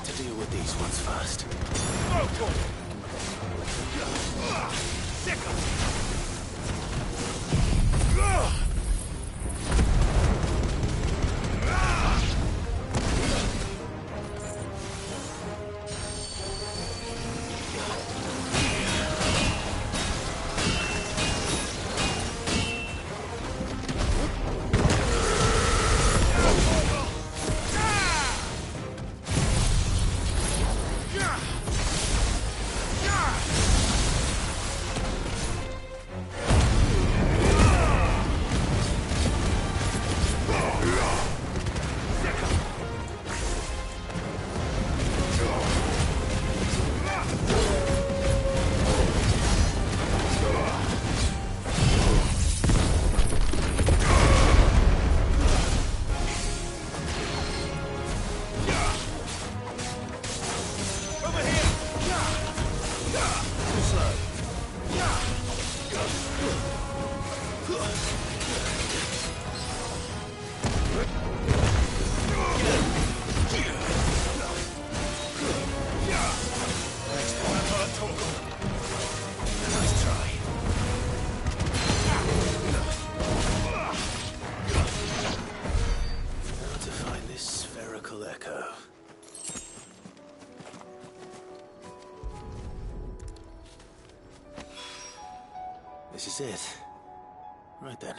need to deal with these ones first. Sick of This is it. Right then.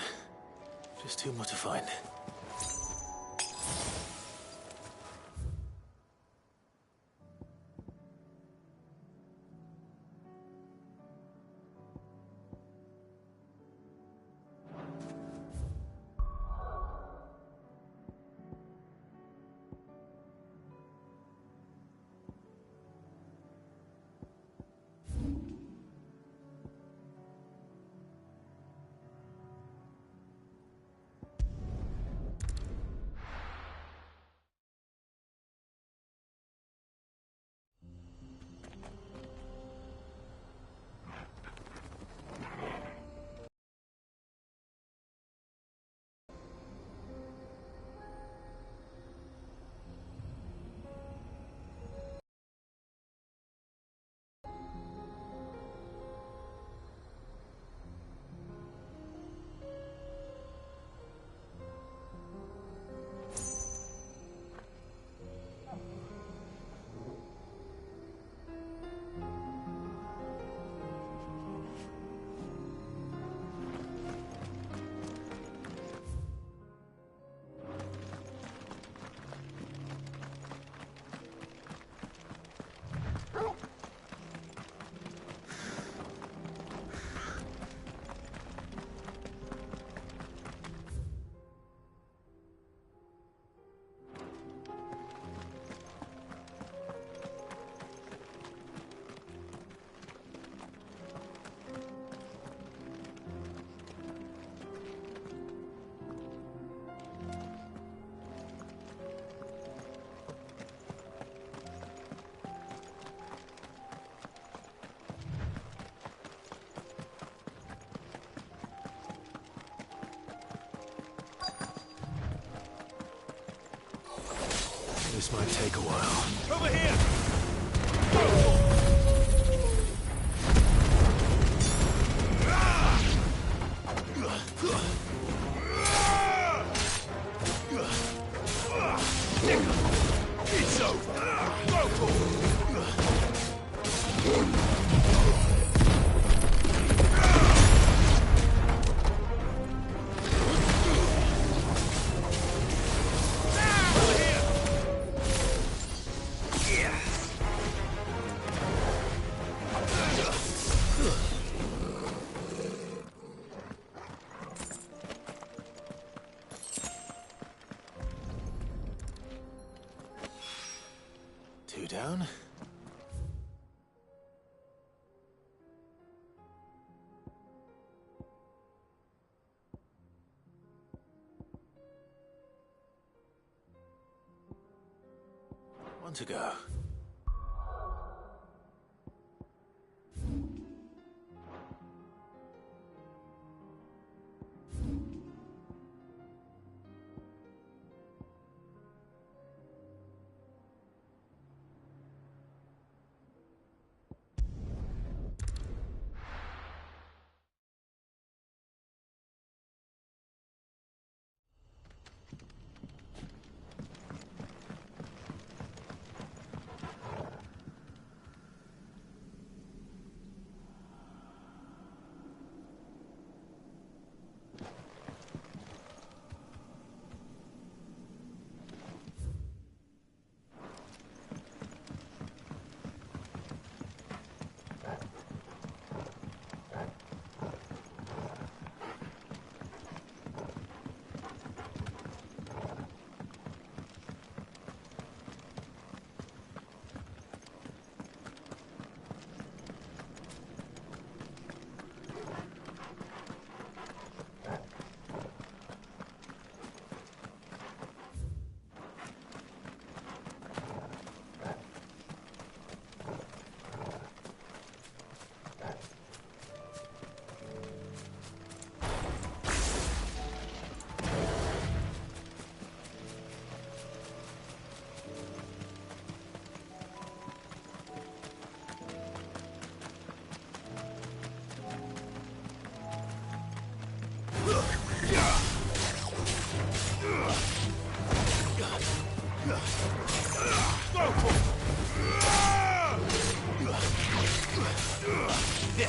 Just two more to find. This might take a while. over here! It's over! Two down. One to go.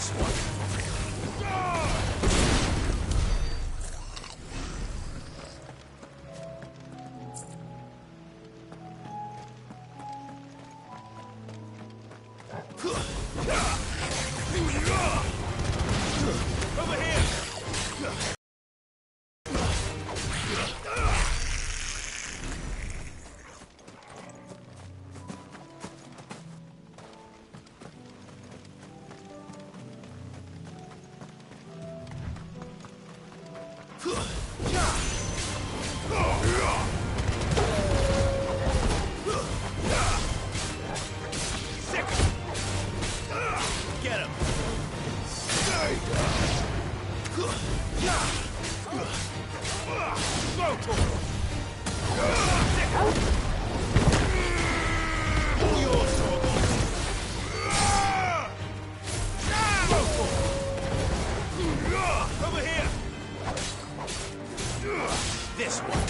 This one. Over here! Get him! Go to him! Pull your sword! Go to him! Over here! This one!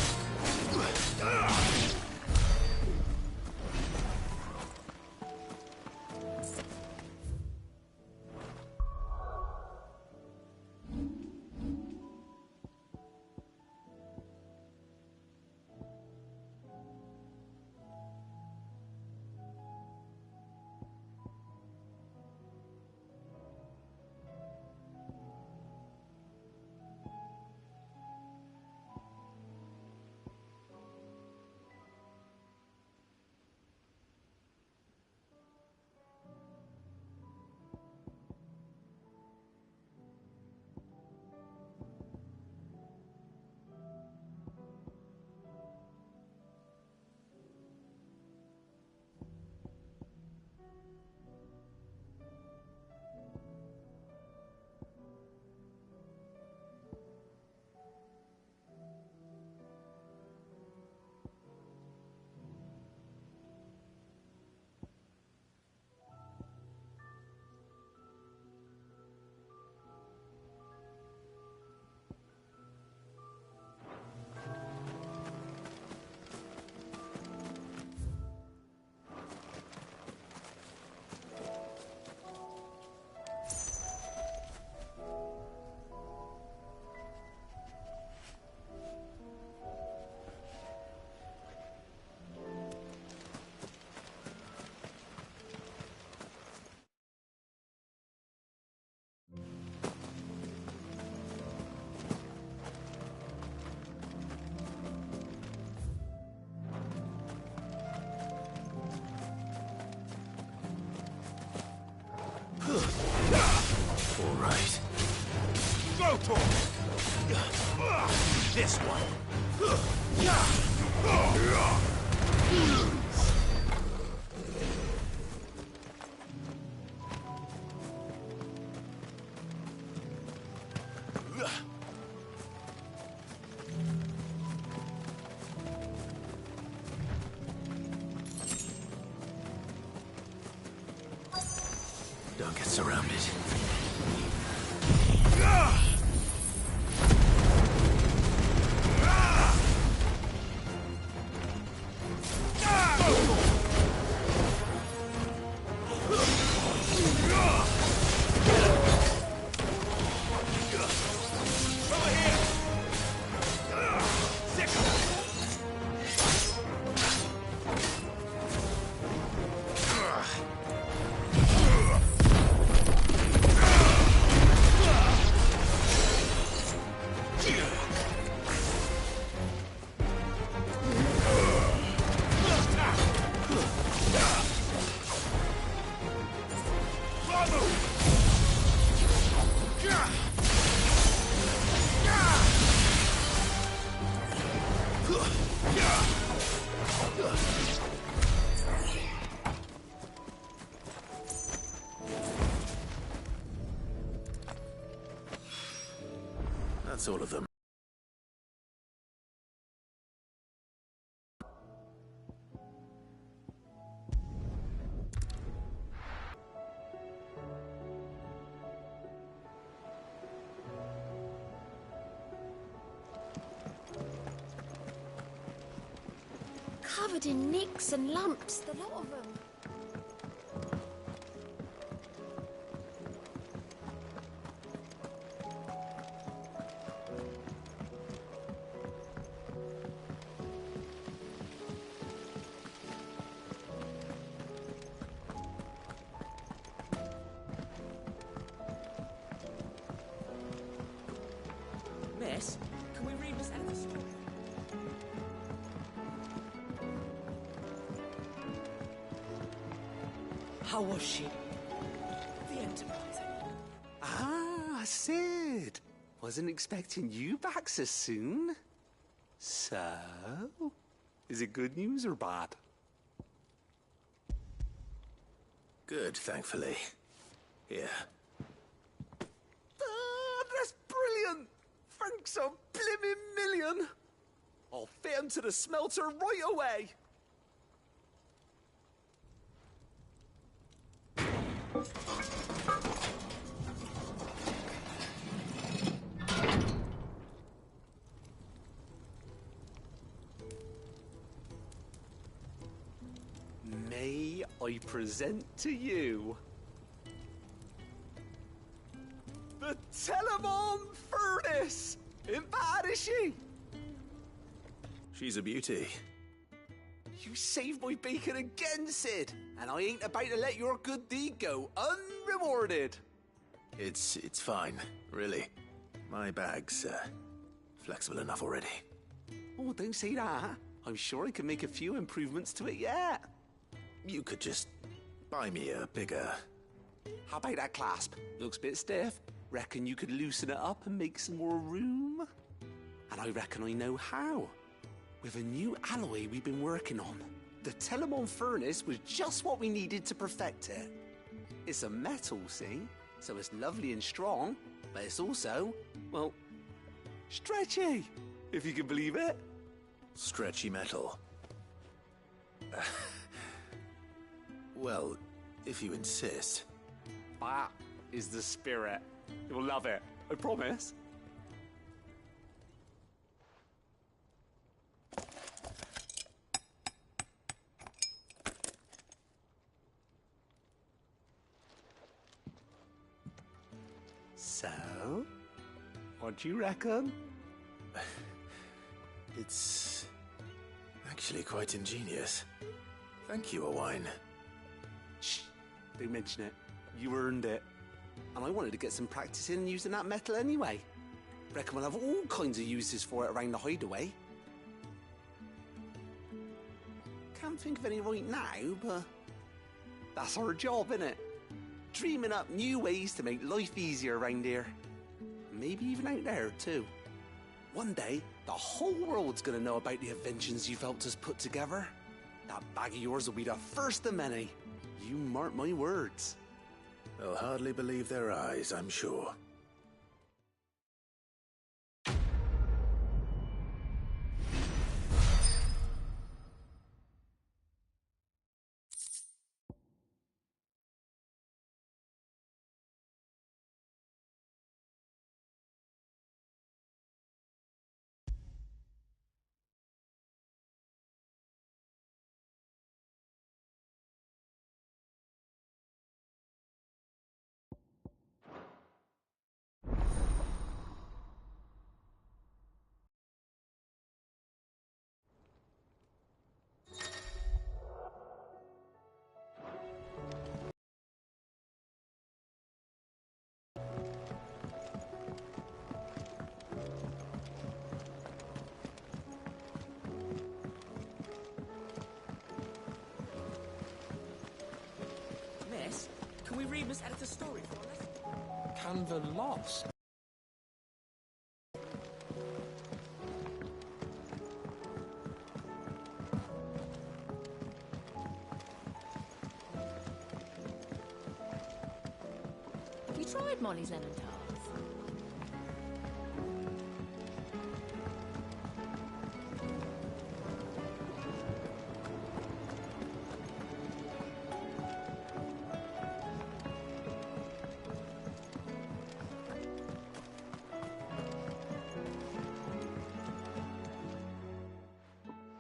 All right. Go to him! This one! Don't get surrounded. That's all of them. Covered in nicks and lumps, the lot of them. How was she? The Enterprise. Ah, Sid. Wasn't expecting you back so soon. So, is it good news or bad? Good, thankfully. Here. Ah, that's brilliant! Thanks a blimmin' million! I'll fit 'em to the smelter right away! May I present to you the Telemon Furnace! Ain't bad, is she? She's a beauty. You saved my bacon again, Sid, and I ain't about to let your good deed go unrewarded. It's fine, really. My bag's flexible enough already. Oh, don't say that. I'm sure I can make a few improvements to it yet. You could just buy me a bigger... How about that clasp? Looks a bit stiff. Reckon you could loosen it up and make some more room? And I reckon I know how. With a new alloy we've been working on. The Telemon Furnace was just what we needed to perfect it. It's a metal, see? So it's lovely and strong, but it's also, well, stretchy, if you can believe it. Stretchy metal. Well, if you insist. That is the spirit. You'll love it, I promise. So, what do you reckon? It's actually quite ingenious. Thank you, Owain. Shh, don't mention it. You earned it. And I wanted to get some practice in using that metal anyway. Reckon we'll have all kinds of uses for it around the hideaway. Can't think of any right now, but that's our job, innit? Dreaming up new ways to make life easier around here. Maybe even out there, too. One day, the whole world's gonna know about the inventions you've helped us put together. That bag of yours will be the first of many. You mark my words. They'll hardly believe their eyes, I'm sure. Miss, can we read Miss Editor's story for us? Canva lost. Have you tried Molly's lemon tarts?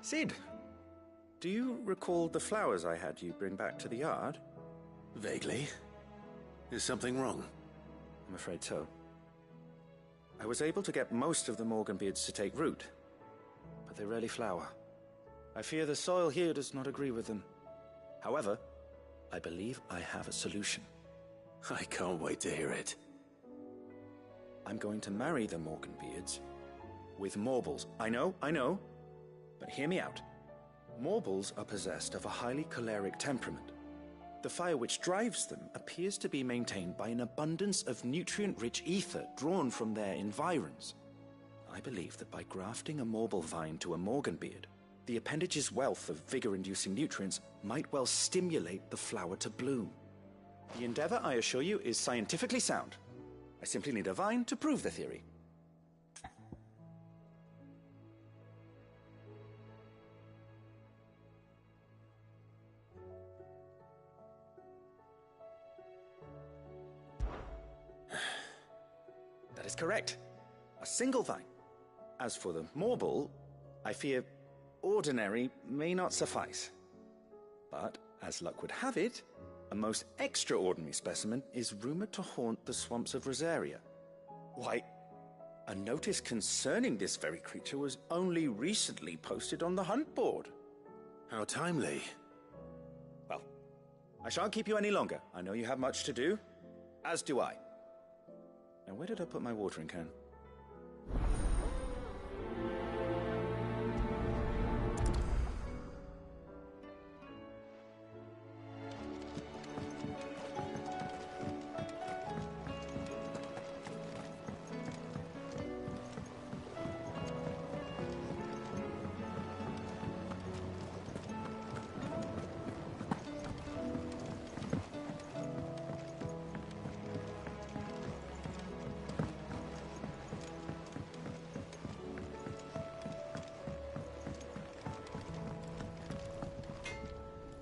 Sid, do you recall the flowers I had you bring back to the yard? Vaguely. Is something wrong? I'm afraid so. I was able to get most of the Morganbeards to take root, but they rarely flower. I fear the soil here does not agree with them. However, I believe I have a solution. I can't wait to hear it. I'm going to marry the Morganbeards with Morbles. I know, but hear me out. Morbles are possessed of a highly choleric temperament. The fire which drives them appears to be maintained by an abundance of nutrient-rich ether drawn from their environs. I believe that by grafting a marble vine to a Morganbeard, the appendage's wealth of vigor-inducing nutrients might well stimulate the flower to bloom. The endeavor, I assure you, is scientifically sound. I simply need a vine to prove the theory. That is correct. A single vine. As for the marble, I fear ordinary may not suffice. But, as luck would have it, a most extraordinary specimen is rumored to haunt the swamps of Rosaria. Why, a notice concerning this very creature was only recently posted on the hunt board. How timely. Well, I shan't keep you any longer. I know you have much to do, as do I. Now, where did I put my watering can?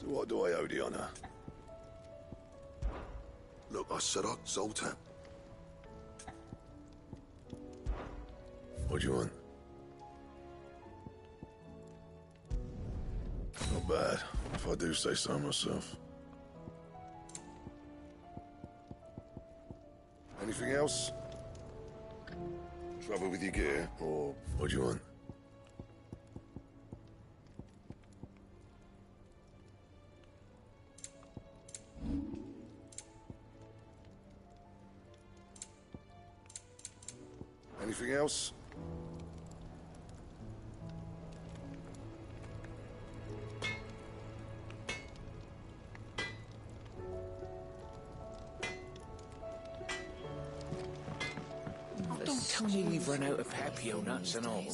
What do I owe the honor? Look, I said Zoltan. What do you want? Not bad, if I do say so myself. Anything else? Trouble with your gear, or what do you want? Anything else? Don't tell me we've run out of Papio nuts and all.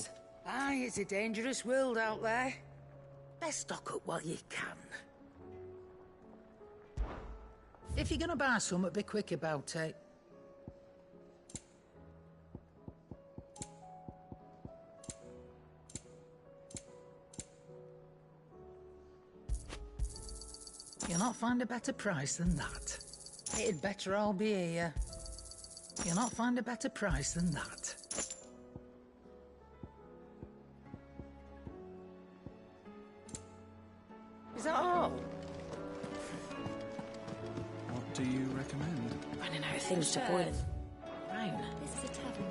Aye, it's a dangerous world out there. Best stock up while you can. If you're gonna buy something, be quick about it. You'll not find a better price than that. It'd better all be here. You'll not find a better price than that. Is that all? What do you recommend? Running out of things to boil. Right. This is a tavern.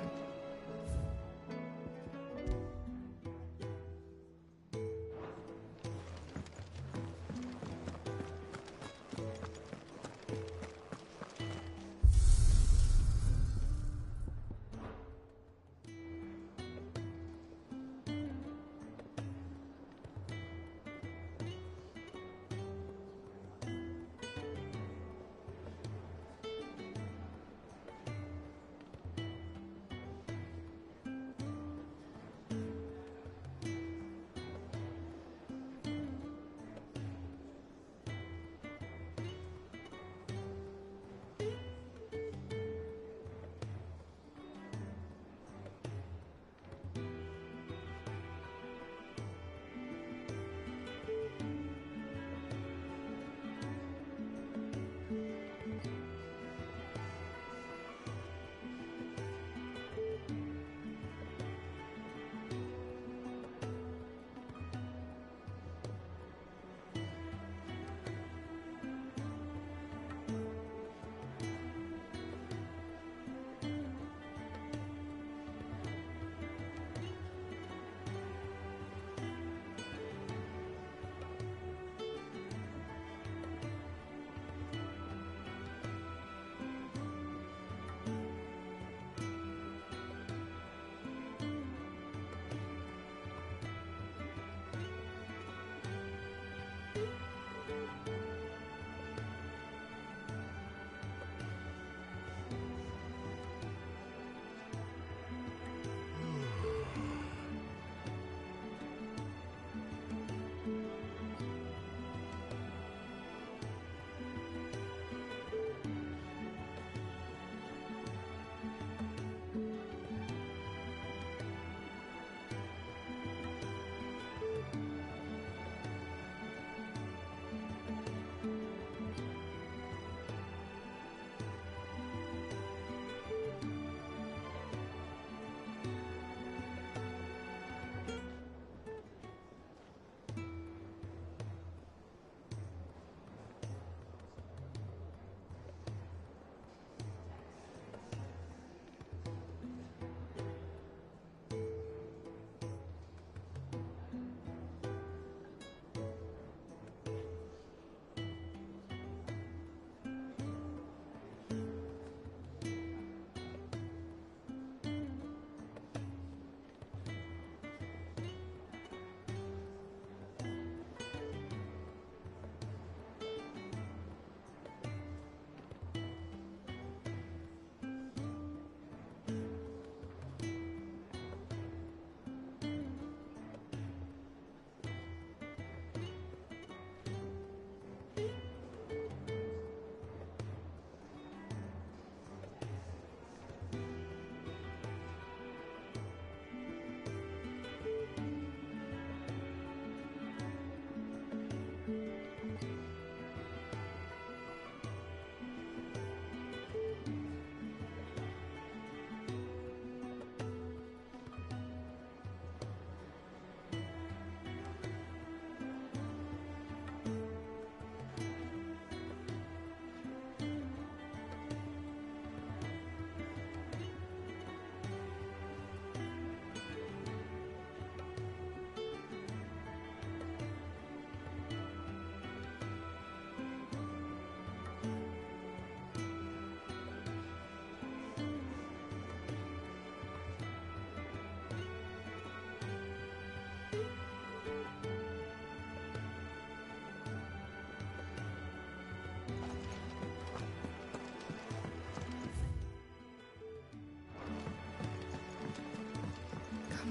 Come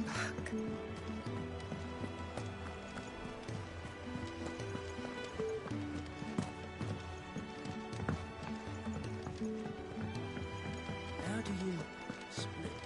back. How do you split?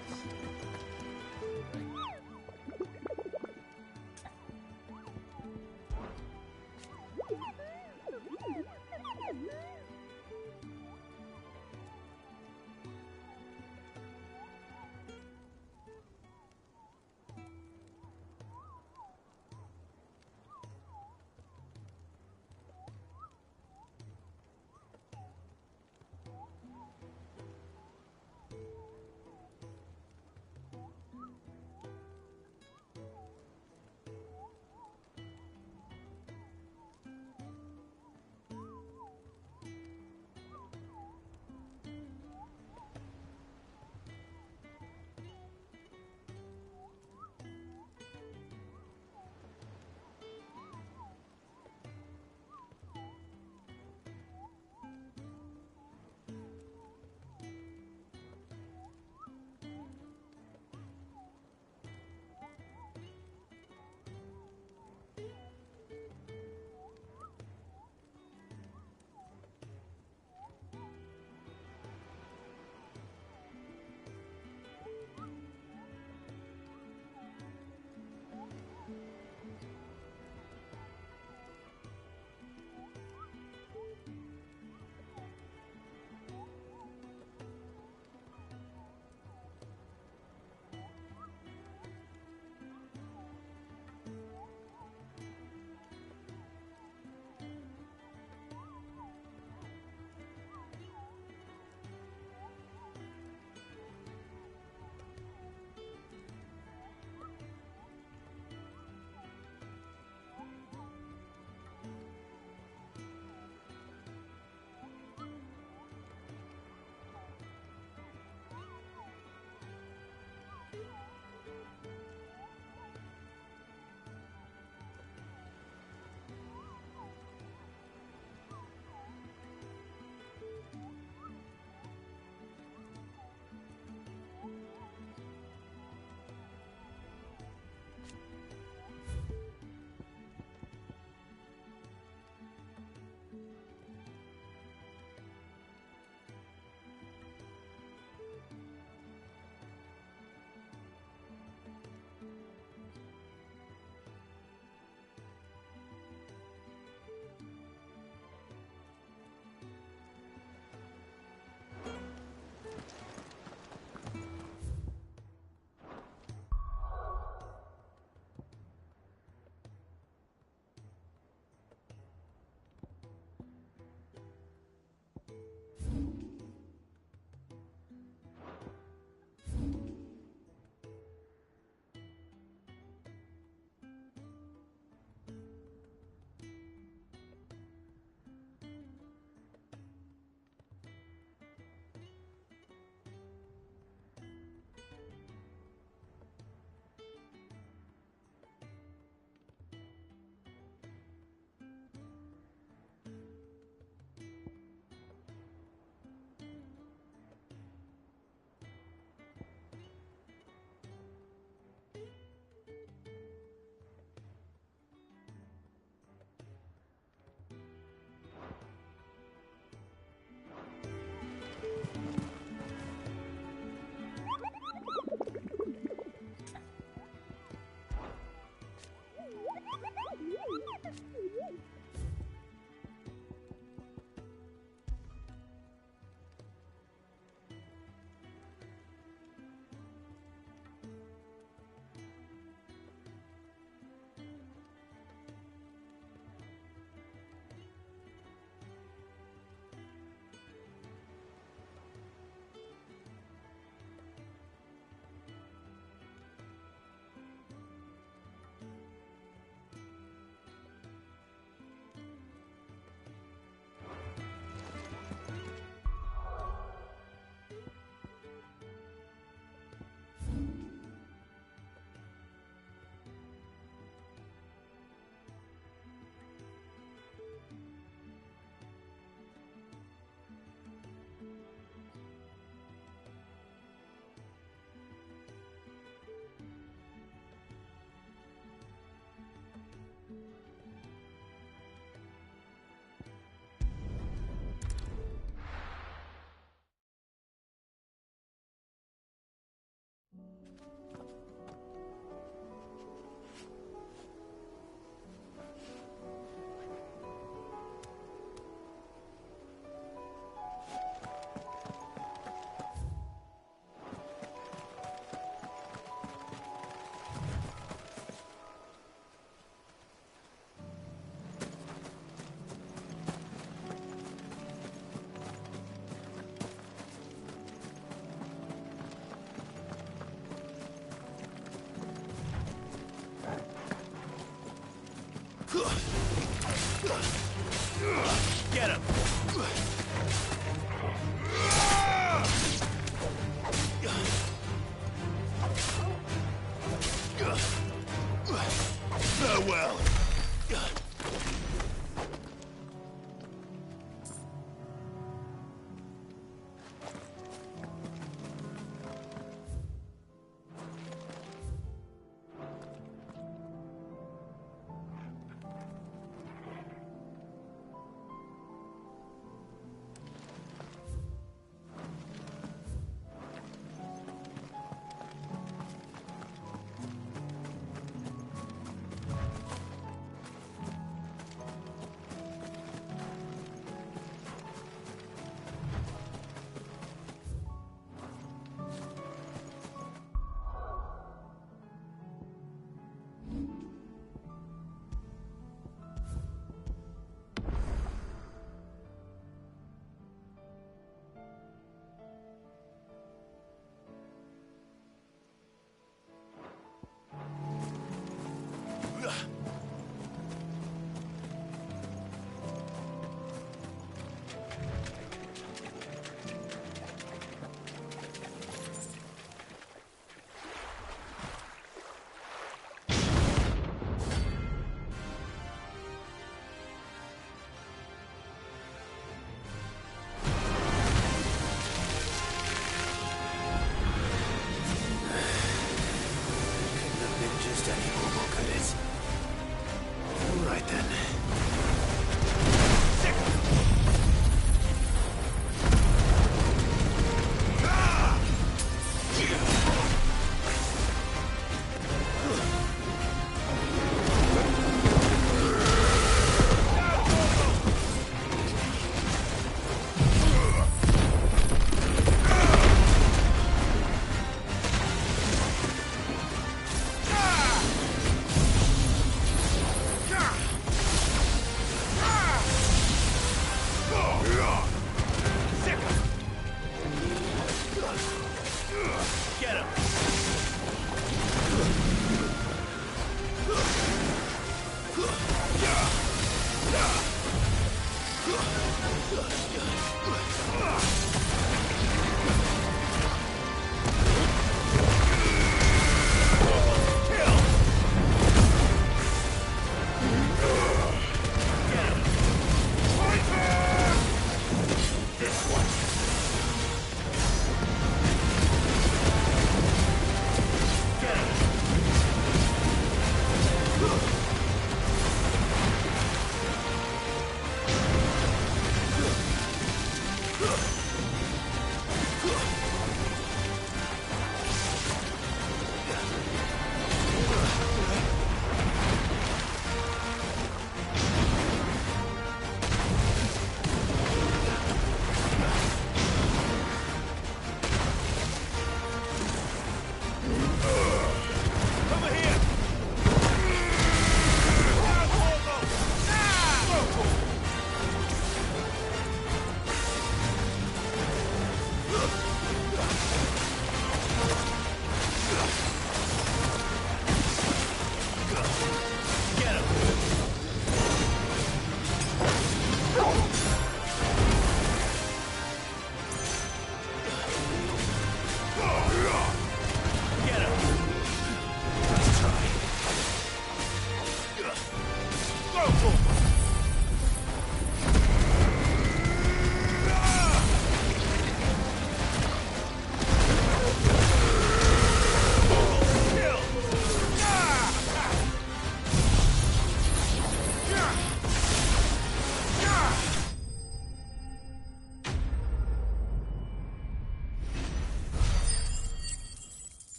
Farewell.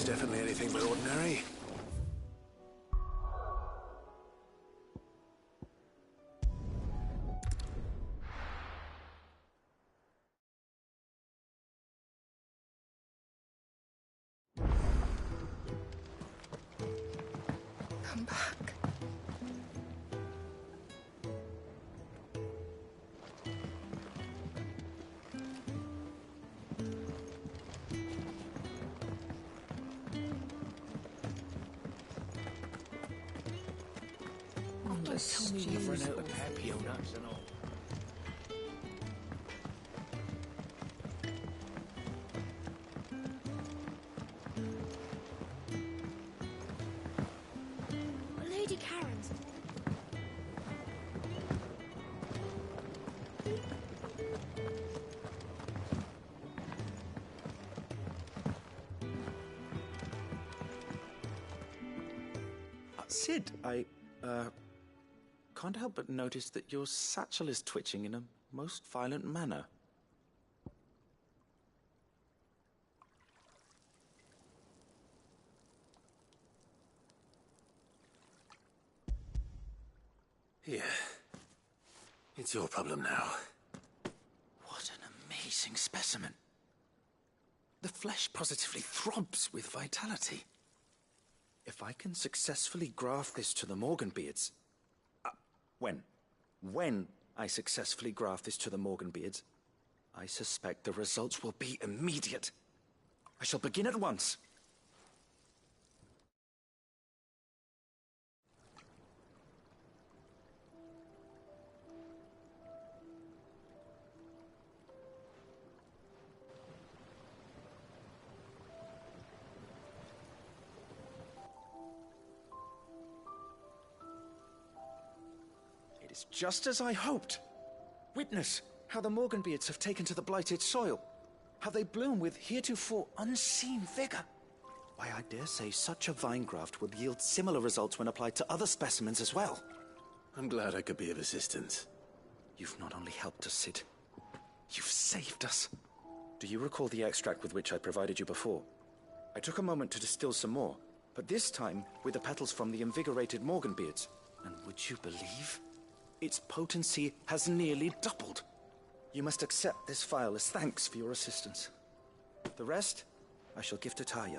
Definitely anything but ordinary. Come back. Tell me you've run out of papio nuts and all. Lady Karen's. Sid, I can't help but notice that your satchel is twitching in a most violent manner. Here. It's your problem now. What an amazing specimen. The flesh positively throbs with vitality. If I can successfully graft this to the Morganbeards... When I successfully graft this to the Morganbeards, I suspect the results will be immediate. I shall begin at once. It's just as I hoped. Witness how the Morganbeards have taken to the blighted soil. How they bloom with heretofore unseen vigor. Why, I dare say such a vine graft will yield similar results when applied to other specimens as well. I'm glad I could be of assistance. You've not only helped us, Sid, you've saved us. Do you recall the extract with which I provided you before? I took a moment to distill some more, but this time with the petals from the invigorated Morganbeards. And would you believe? Its potency has nearly doubled. You must accept this vial as thanks for your assistance. The rest, I shall give to Taya.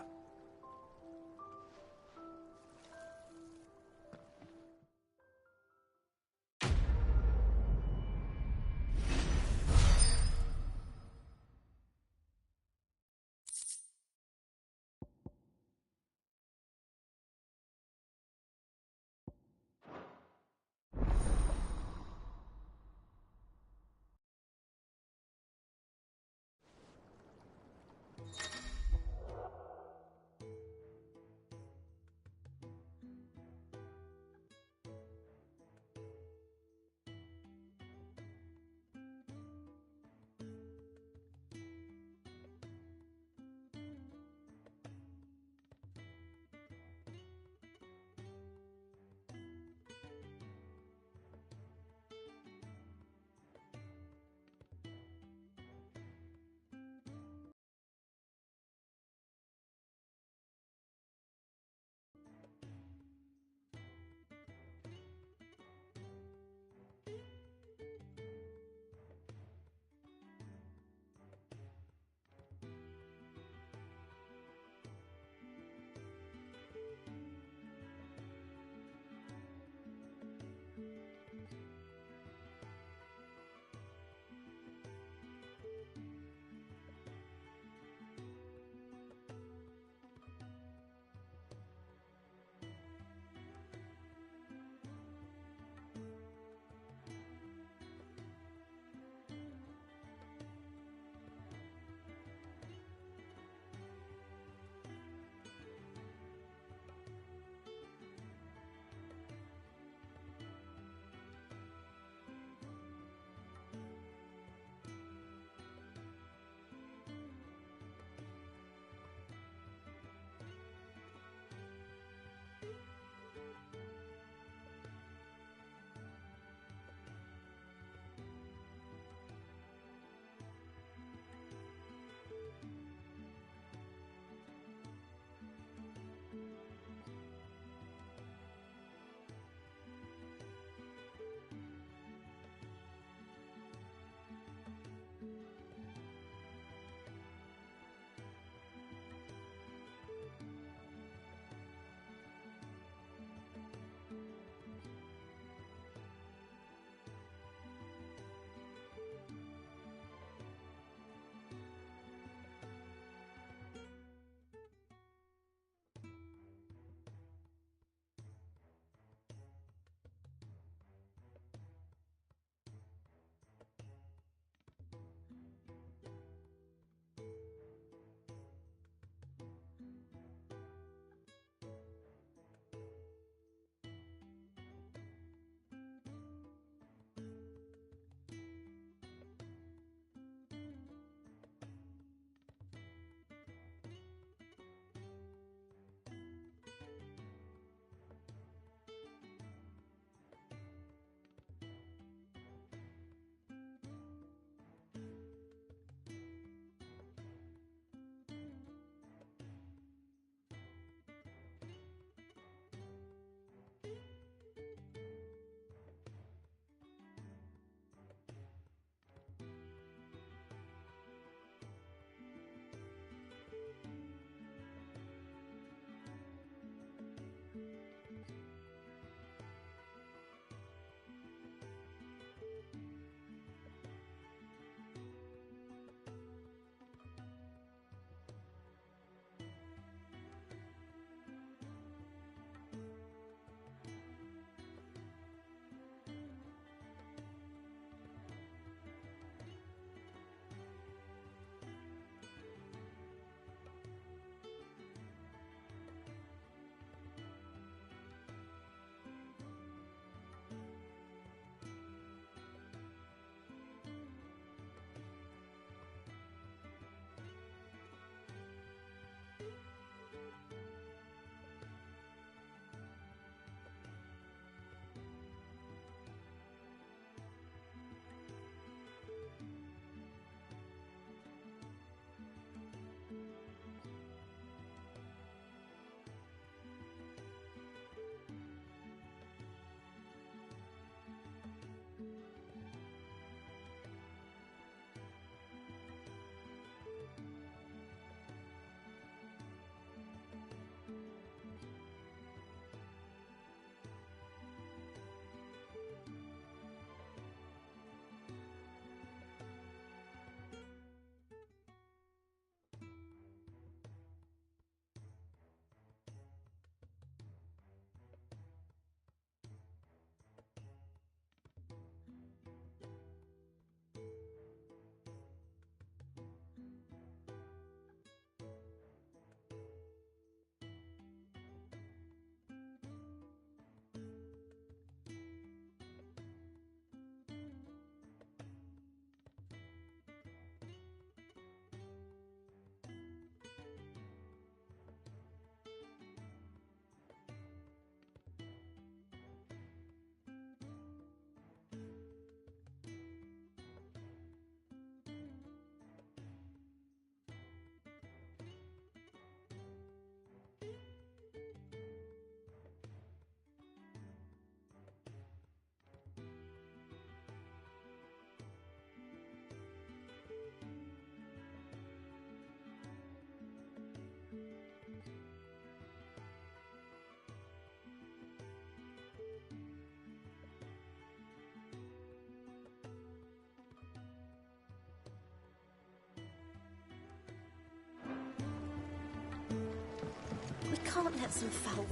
can't let them fall.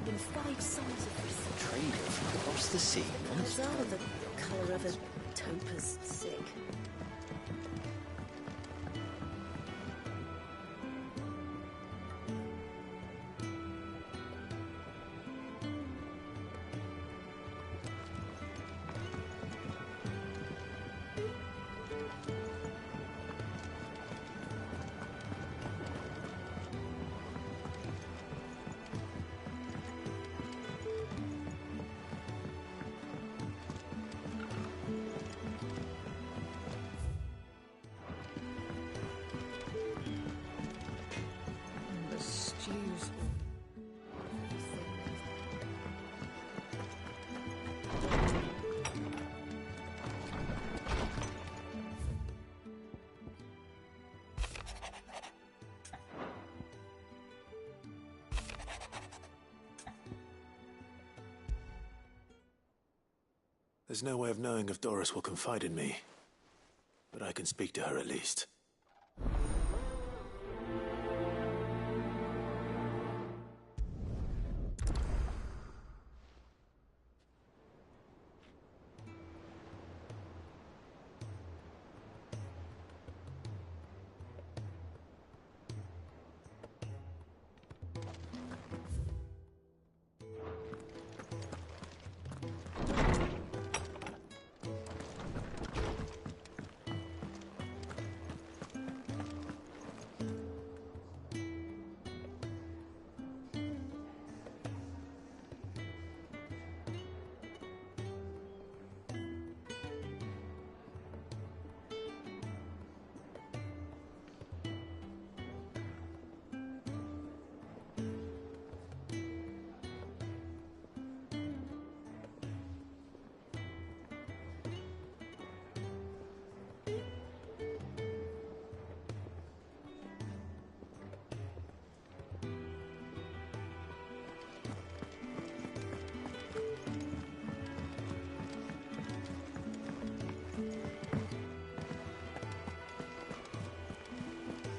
In 5 souls of this. Trader from across the sea wants Colours are the colour of a toper's sick. The stews. There's no way of knowing if Doris will confide in me, but I can speak to her at least.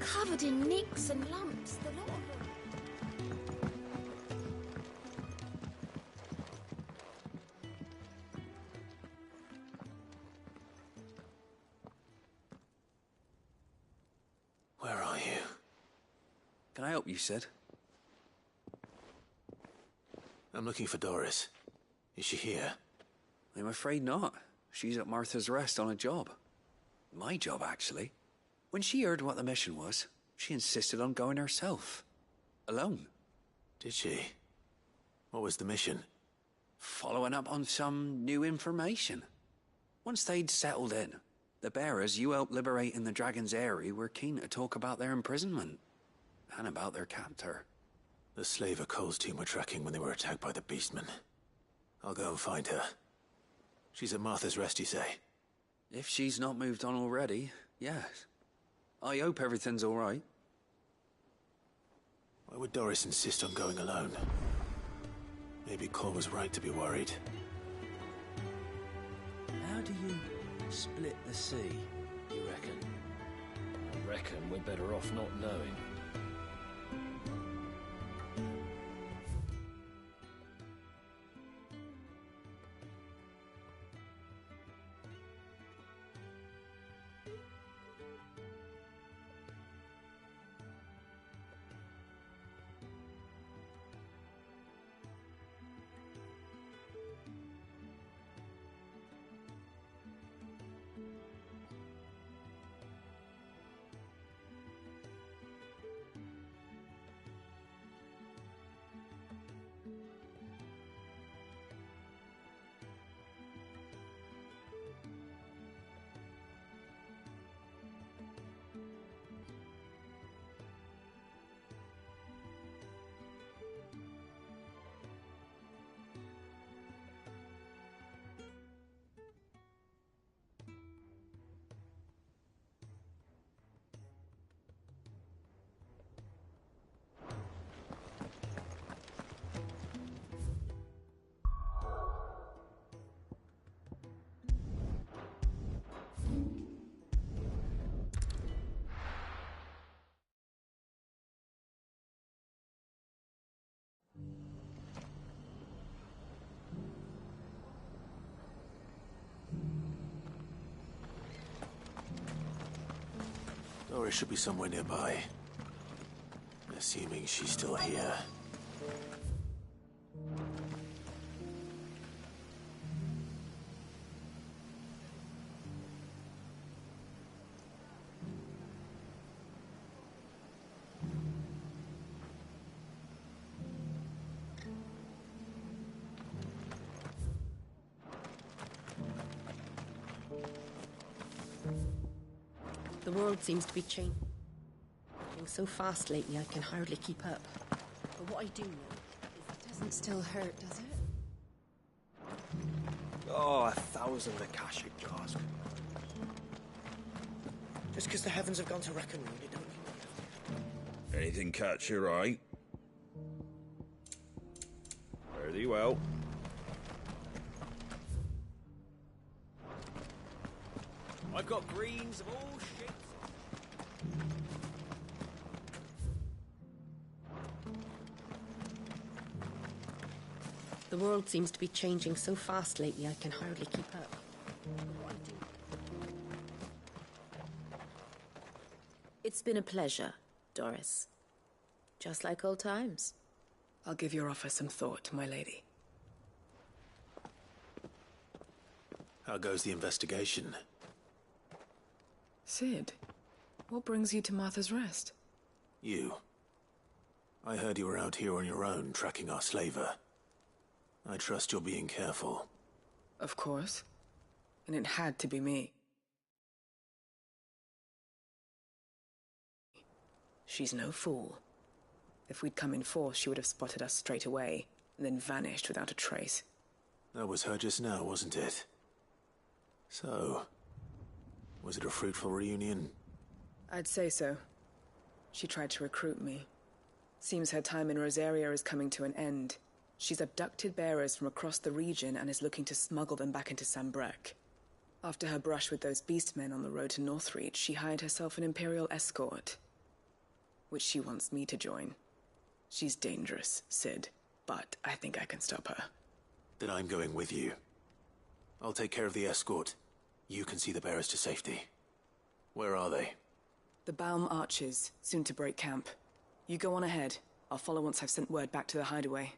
Covered in nicks and lumps, the lot of them. Where are you? Can I help you, Sid? I'm looking for Doris. Is she here? I'm afraid not. She's at Martha's Rest on a job. My job, actually. When she heard what the mission was, she insisted on going herself. Alone. Did she? What was the mission? Following up on some new information. Once they'd settled in, the bearers you helped liberate in the Dragon's Eyrie were keen to talk about their imprisonment. And about their captor. The slaver Cole's team were tracking when they were attacked by the Beastmen. I'll go and find her. She's at Martha's Rest, you say? If she's not moved on already, yes. I hope everything's all right. Why would Doris insist on going alone? Maybe Cole was right to be worried. How do you split the sea, you reckon? I reckon we're better off not knowing. Or it should be somewhere nearby. Assuming she's still here. The world seems to be changing so fast lately I can hardly keep up. But what I do know is it doesn't still hurt, does it? Oh, 1,000 Akashic jars. Just because the heavens have gone to wreck and ruin it, don't mean Anything catch your eye? Fare thee well. I've got greens of all shapes. The world seems to be changing so fast lately I can hardly keep up. It's been a pleasure, Doris. Just like old times. I'll give your offer some thought, my lady. How goes the investigation? Sid, what brings you to Martha's Rest? You. I heard you were out here on your own, tracking our slaver. I trust you're being careful. Of course. And it had to be me. She's no fool. If we'd come in force, she would have spotted us straight away, and then vanished without a trace. That was her just now, wasn't it? So, was it a fruitful reunion? I'd say so. She tried to recruit me. Seems her time in Rosaria is coming to an end. She's abducted bearers from across the region and is looking to smuggle them back into Sambrek. After her brush with those beastmen on the road to Northreach, she hired herself an Imperial escort, which she wants me to join. She's dangerous, Sid, but I think I can stop her. Then I'm going with you. I'll take care of the escort. You can see the bearers to safety. Where are they? The Baum Archers, soon to break camp. You go on ahead. I'll follow once I've sent word back to the hideaway.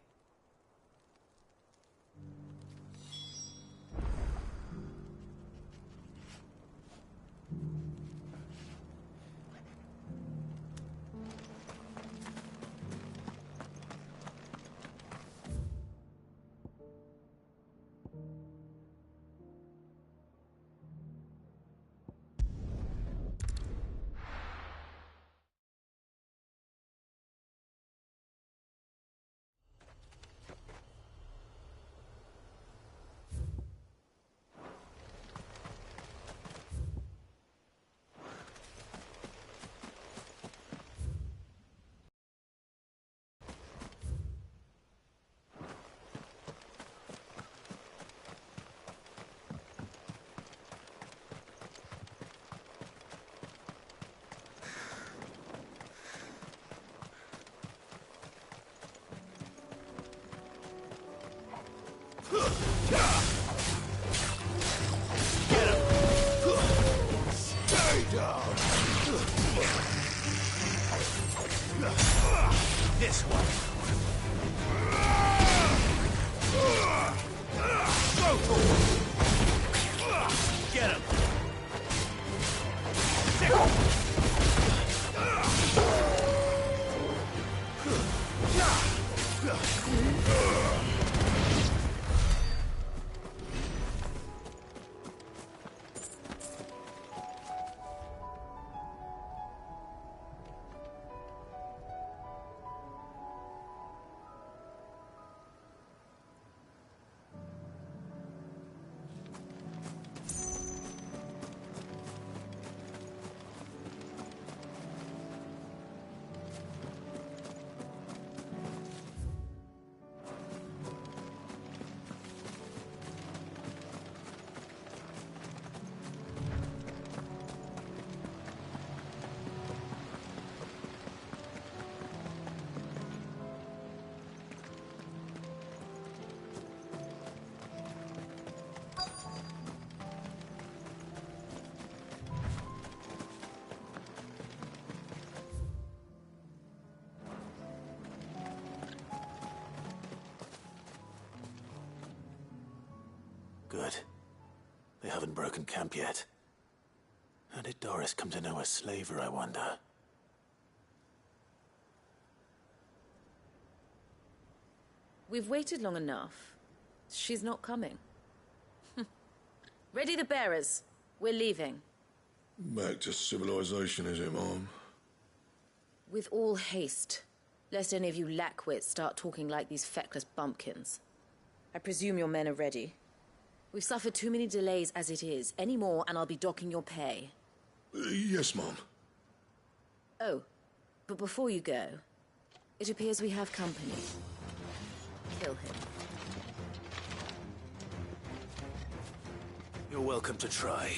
Good. They haven't broken camp yet. How did Doris come to know a slaver, I wonder? We've waited long enough. She's not coming. Ready the bearers. We're leaving. Back to civilization, is it, Mom? With all haste, lest any of you lackwits start talking like these feckless bumpkins. I presume your men are ready. We've suffered too many delays as it is. Any more and I'll be docking your pay. Yes, Mom. Oh, but before you go, it appears we have company. Kill him. You're welcome to try.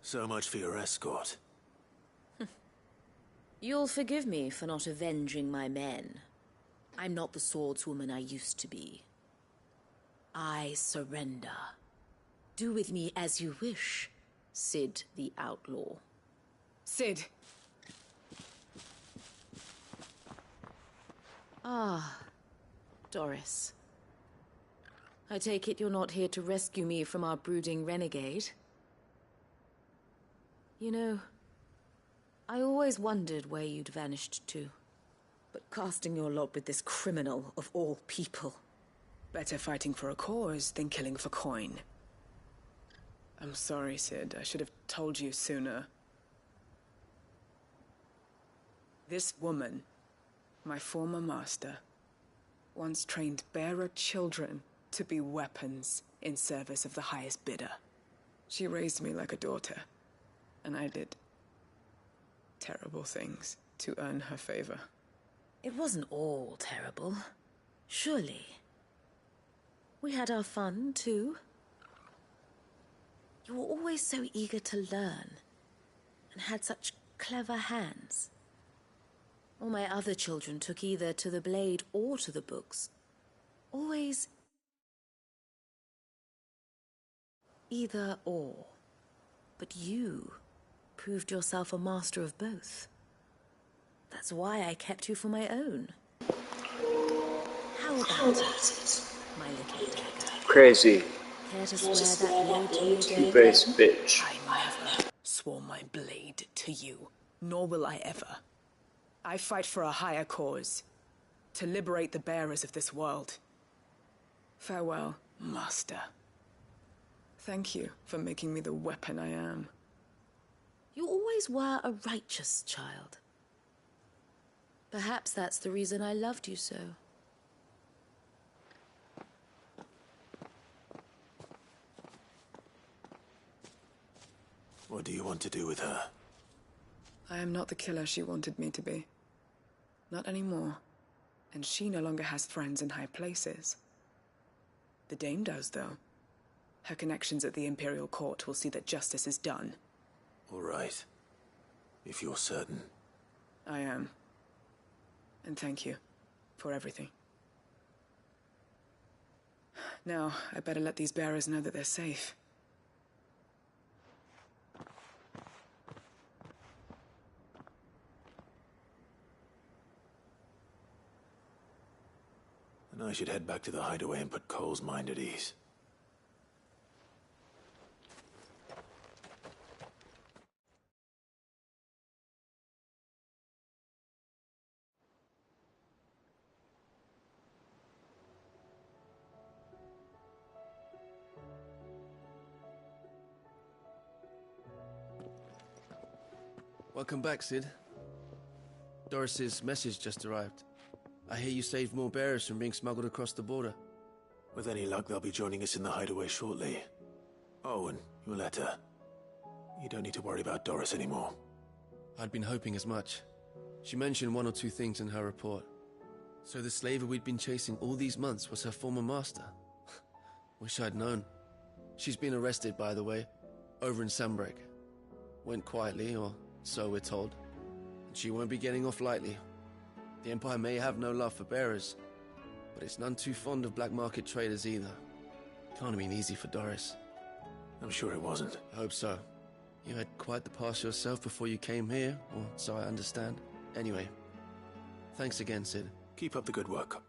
So much for your escort. You'll forgive me for not avenging my men. I'm not the swordswoman I used to be. I surrender. Do with me as you wish, Sid the Outlaw. Sid! Ah, Doris. I take it you're not here to rescue me from our brooding renegade? You know, I always wondered where you'd vanished to. But casting your lot with this criminal of all people... Better fighting for a cause than killing for coin. I'm sorry, Sid. I should have told you sooner. This woman, my former master, once trained bearer children to be weapons in service of the highest bidder. She raised me like a daughter. And I did terrible things to earn her favor. It wasn't all terrible, surely. We had our fun, too. You were always so eager to learn, and had such clever hands. All my other children took either to the blade or to the books. Always either or. But you proved yourself a master of both. That's why I kept you for my own. How about it, my little dagger? Crazy. Care to swear that blade to me again? Two-faced bitch. I never swore my blade to you, nor will I ever. I fight for a higher cause, to liberate the bearers of this world. Farewell, Master. Thank you for making me the weapon I am. You always were a righteous child. Perhaps that's the reason I loved you so. What do you want to do with her? I am not the killer she wanted me to be. Not anymore. And she no longer has friends in high places. The Dame does, though. Her connections at the Imperial Court will see that justice is done. All right. If you're certain. I am. And thank you for everything. Now, I better let these bearers know that they're safe. And I should head back to the hideaway and put Cole's mind at ease. Welcome back, Sid. Doris's message just arrived. I hear you saved more bearers from being smuggled across the border. With any luck, they'll be joining us in the hideaway shortly. Oh, and your letter. You don't need to worry about Doris anymore. I'd been hoping as much. She mentioned one or two things in her report. So the slaver we'd been chasing all these months was her former master. Wish I'd known. She's been arrested, by the way, over in Sandbreak. Went quietly, or so we're told. And she won't be getting off lightly. The Empire may have no love for bearers, but it's none too fond of black market traders either. Can't have been easy for Doris. I'm sure it wasn't. I hope so. You had quite the past yourself before you came here, or so I understand. Anyway, thanks again, Sid. Keep up the good work.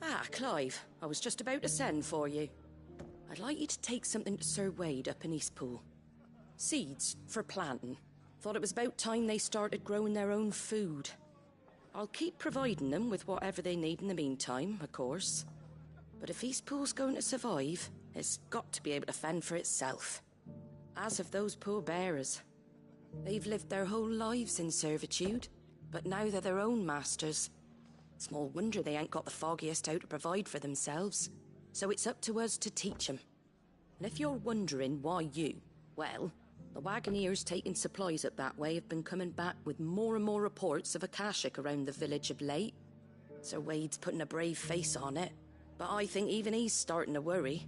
Ah, Clive, I was just about to send for you. I'd like you to take something to Sir Wade up in Eastpool. Seeds for planting. Thought it was about time they started growing their own food. I'll keep providing them with whatever they need in the meantime, of course. But if Eastpool's going to survive, it's got to be able to fend for itself. As of those poor bearers. They've lived their whole lives in servitude, but now they're their own masters. Small wonder they ain't got the foggiest how to provide for themselves. So it's up to us to teach them. And if you're wondering why you, well, the Wagoneers taking supplies up that way have been coming back with more and more reports of Akashic around the village of late. Sir Wade's putting a brave face on it, but I think even he's starting to worry.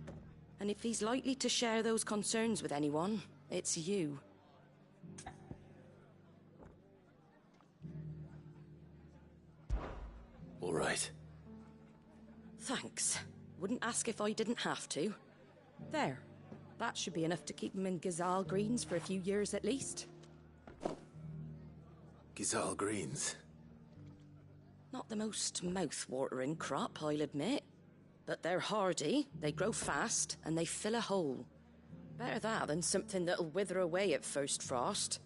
And if he's likely to share those concerns with anyone, it's you. All right. Thanks. Wouldn't ask if I didn't have to. There. That should be enough to keep them in XVl Greens for a few years at least. XVl Greens? Not the most mouth-watering crop, I'll admit. But they're hardy, they grow fast, and they fill a hole. Better that than something that'll wither away at first frost.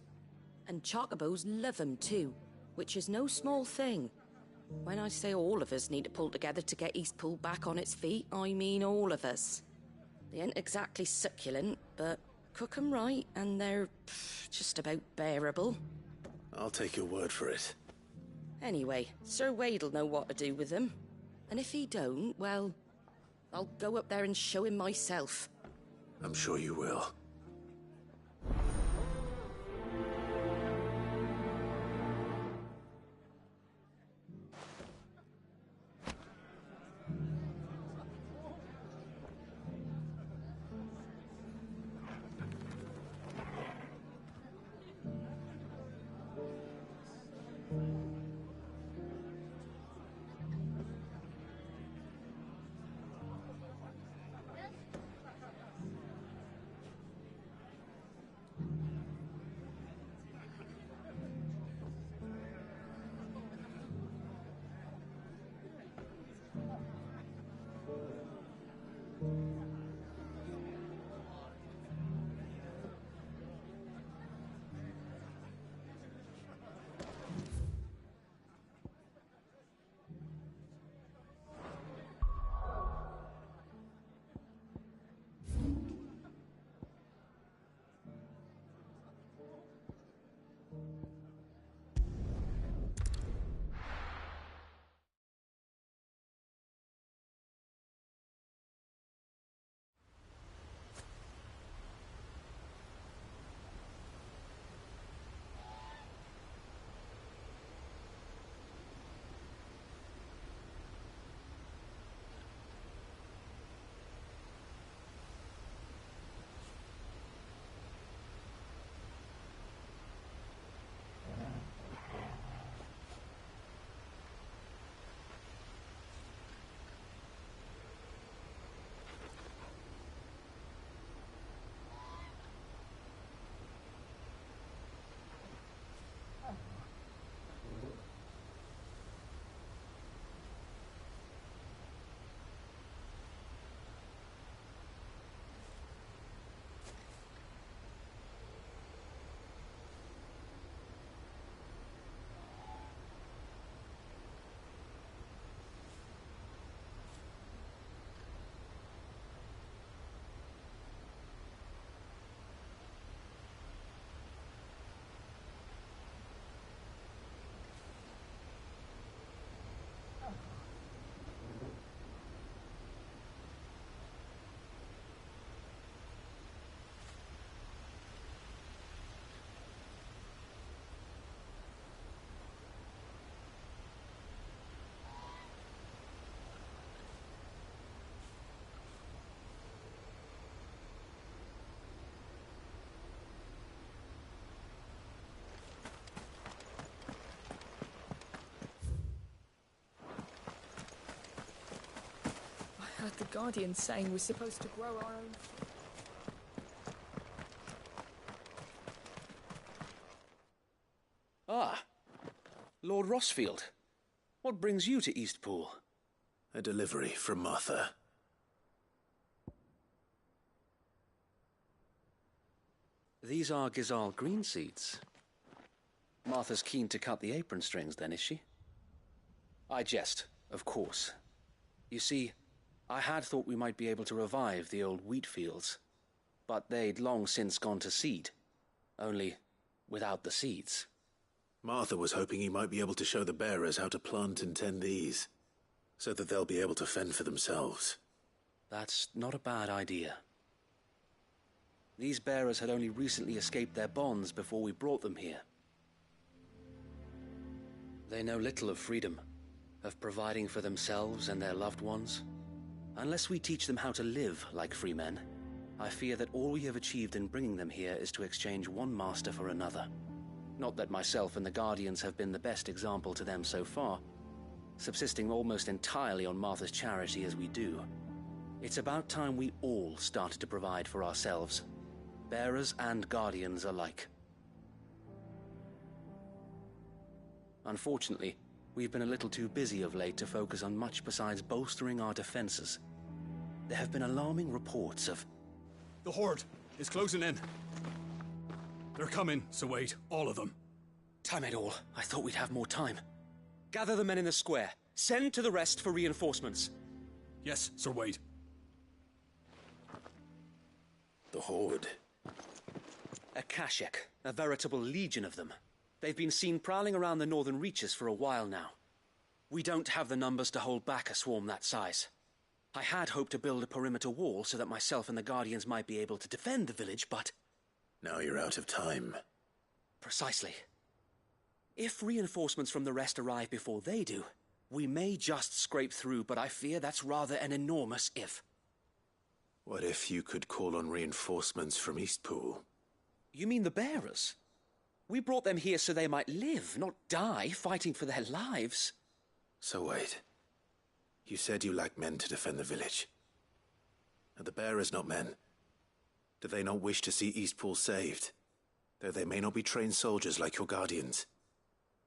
And chocobos love 'em too, which is no small thing. When I say all of us need to pull together to get Eastpool back on its feet, I mean all of us. They ain't exactly succulent, but cook 'em right and they're just about bearable. I'll take your word for it. Anyway, Sir Wade'll know what to do with them. And if he don't, well, I'll go up there and show him myself. I'm sure you will. Guardian's saying we're supposed to grow our own... Ah, Lord Rossfield. What brings you to Eastpool? A delivery from Martha. These are XVl green seeds. Martha's keen to cut the apron strings then, is she? I jest, of course. You see, I had thought we might be able to revive the old wheat fields, but they'd long since gone to seed, only without the seeds. Martha was hoping he might be able to show the bearers how to plant and tend these, so that they'll be able to fend for themselves. That's not a bad idea. These bearers had only recently escaped their bonds before we brought them here. They know little of freedom, of providing for themselves and their loved ones. Unless we teach them how to live like free men, I fear that all we have achieved in bringing them here is to exchange one master for another. Not that myself and the Guardians have been the best example to them so far, subsisting almost entirely on Martha's charity as we do. It's about time we all started to provide for ourselves, bearers and Guardians alike. Unfortunately, we've been a little too busy of late to focus on much besides bolstering our defenses. There have been alarming reports of... The Horde is closing in. They're coming, so wait, all of them. Damn it all, I thought we'd have more time. Gather the men in the square. Send to the rest for reinforcements. Yes, Sir Wade. The Horde. A Kashek, a veritable legion of them. They've been seen prowling around the northern reaches for a while now. We don't have the numbers to hold back a swarm that size. I had hoped to build a perimeter wall so that myself and the Guardians might be able to defend the village, but... Now you're out of time. Precisely. If reinforcements from the rest arrive before they do, we may just scrape through, but I fear that's rather an enormous if. What if you could call on reinforcements from Eastpool? You mean the bearers? We brought them here so they might live, not die, fighting for their lives. So wait. You said you lack men to defend the village. Are the bearers not men? Do they not wish to see Eastpool saved? Though they may not be trained soldiers like your Guardians.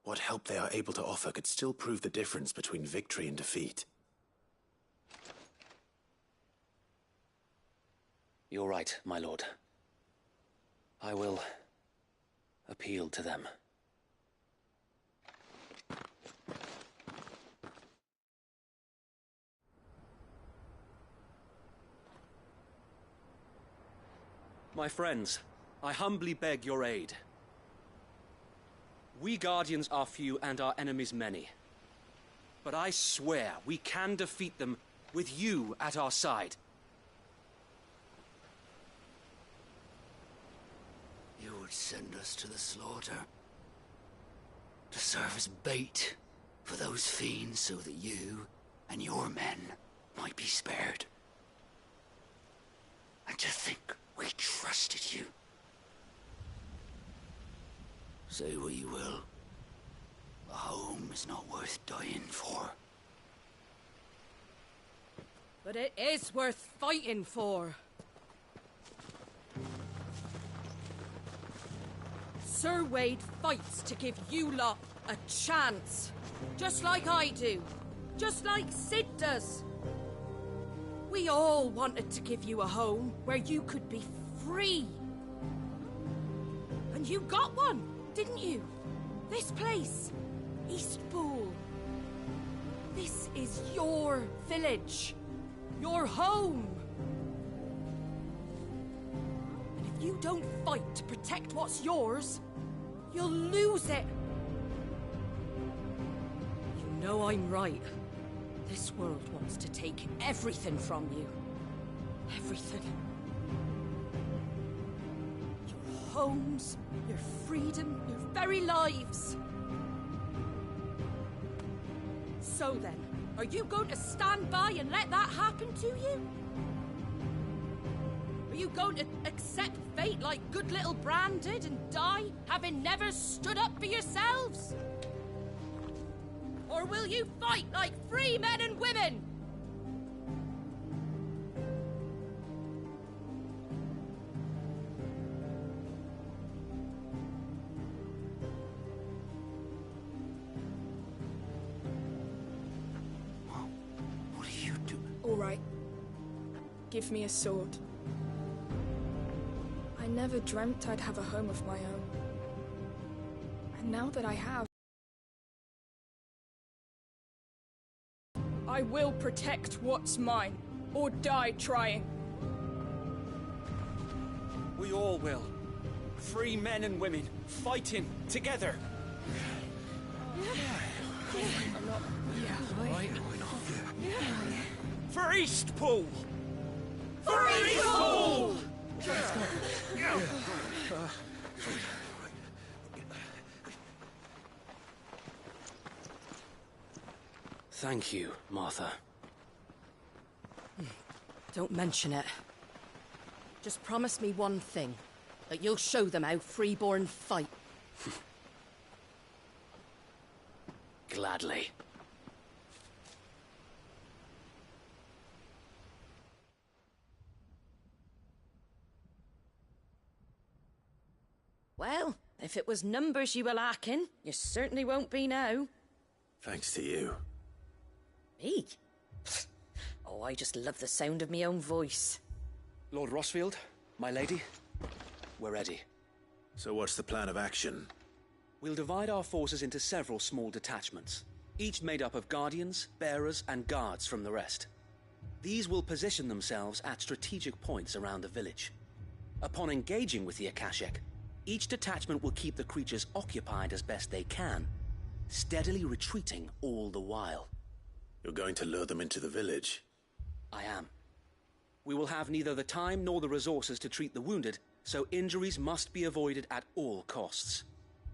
What help they are able to offer could still prove the difference between victory and defeat. You're right, my lord. I will appeal to them. My friends, I humbly beg your aid. We Guardians are few and our enemies many. But I swear we can defeat them with you at our side. You would send us to the slaughter, to serve as bait for those fiends so that you and your men might be spared. And to think we trusted you. Say what you will, a home is not worth dying for. But it is worth fighting for. Sir Wade fights to give you lot a chance. Just like I do. Just like Sid does. We all wanted to give you a home where you could be free. And you got one, didn't you? This place, Eastpool. This is your village. Your home. And if you don't fight to protect what's yours, you'll lose it. You know I'm right. This world wants to take everything from you. Everything. Your homes, your freedom, your very lives. So then, are you going to stand by and let that happen to you? Are you going to accept fate like good little Bran did and die, having never stood up for yourselves? Or will you fight like free men and women? Give me a sword. I never dreamt I'd have a home of my own. And now that I have, I will protect what's mine, or die trying. We all will. Free men and women, fighting together. For Eastpool! For Eastpool! Thank you, Martha. Don't mention it. Just promise me one thing. That you'll show them how freeborn fight. Gladly. Well, if it was numbers you were lacking, you certainly won't be now. Thanks to you. Me? Oh, I just love the sound of my own voice. Lord Rossfield, my lady, we're ready. So what's the plan of action? We'll divide our forces into several small detachments, each made up of guardians, bearers, and guards from the rest. These will position themselves at strategic points around the village. Upon engaging with the Akashic, each detachment will keep the creatures occupied as best they can, steadily retreating all the while. You're going to lure them into the village? I am. We will have neither the time nor the resources to treat the wounded, so injuries must be avoided at all costs.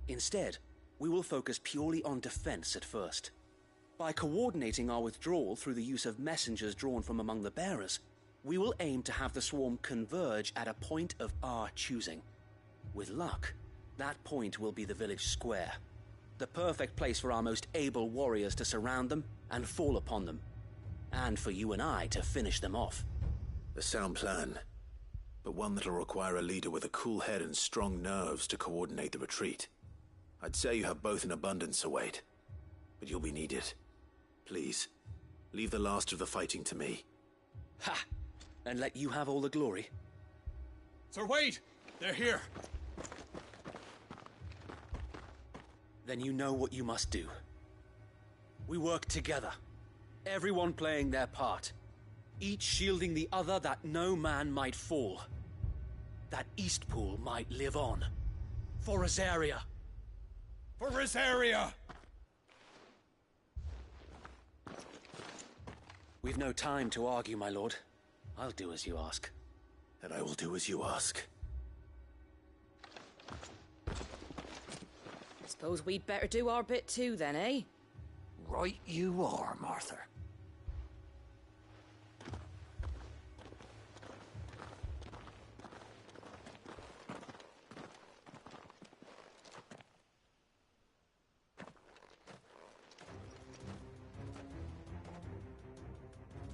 Instead, we will focus purely on defense at first. By coordinating our withdrawal through the use of messengers drawn from among the bearers, we will aim to have the swarm converge at a point of our choosing. With luck, that point will be the village square, the perfect place for our most able warriors to surround them and fall upon them, and for you and I to finish them off. A sound plan, but one that'll require a leader with a cool head and strong nerves to coordinate the retreat. I'd say you have both in abundance, Sir Wade, but you'll be needed. Please, leave the last of the fighting to me. Ha! And let you have all the glory. Sir Wade! They're here! Then you know what you must do. We work together, everyone playing their part, each shielding the other that no man might fall, that Eastpool might live on. For Rosaria! For Rosaria! We've no time to argue, my lord. I'll do as you ask. And I will do as you ask. Suppose we'd better do our bit too then, eh? Right you are, Martha.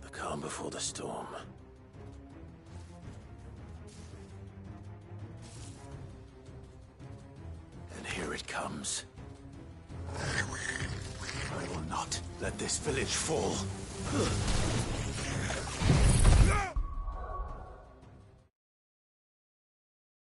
The calm before the storm. And here it comes. I will not let this village fall.